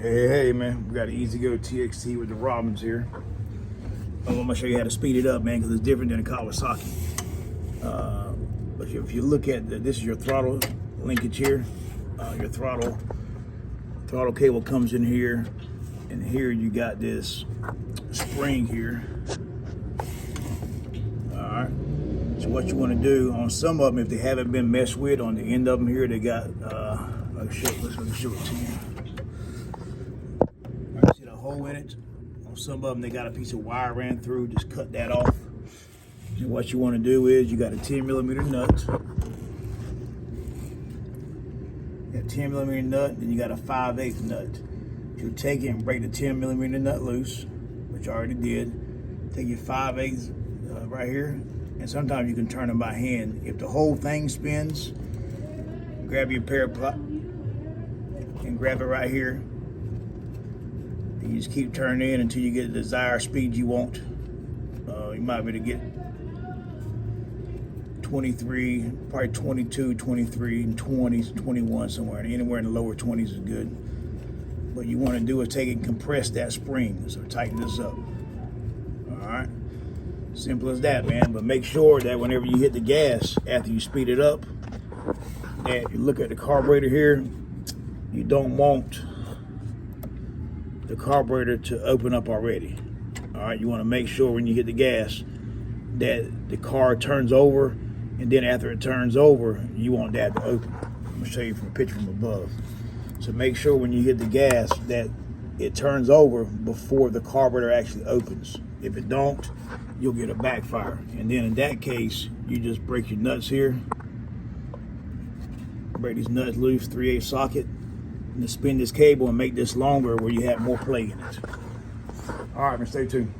Hey man, we got an Easy Go TXT with the Robins here. I'm gonna show you how to speed it up, man, because it's different than a Kawasaki. But if you look at this is your throttle linkage here. Your throttle cable comes in here, and here you got this spring here. All right. So what you want to do on some of them, if they haven't been messed with, on the end of them here, they got. Let's show it to you. See the hole in it? On some of them, they got a piece of wire ran through. Just cut that off. And what you want to do is you got a 10mm nut. You got a 10mm nut, then you got a 5/8 nut. You take it and break the 10mm nut loose, which I already did. Take your 5/8 right here, and sometimes you can turn them by hand. If the whole thing spins, grab your pair of and grab it right here. You just keep turning in until you get the desired speed you want. You might be able to get 23, probably 22, 23, and 20, 21 somewhere. Anywhere in the lower 20s is good. What you want to do is take and compress that spring. So tighten this up. All right. Simple as that, man. But make sure that whenever you hit the gas, after you speed it up, that you look at the carburetor here, you don't want the carburetor to open up already. All right, you want to make sure when you hit the gas that the car turns over, and then after it turns over, you want that to open. I'm gonna show you from a picture from above. So make sure when you hit the gas that it turns over before the carburetor actually opens. If it don't, you'll get a backfire. And then in that case, you just break your nuts here. Break these nuts loose, 3/8 socket. And then spin this cable and make this longer where you have more play in it. All right, man, stay tuned.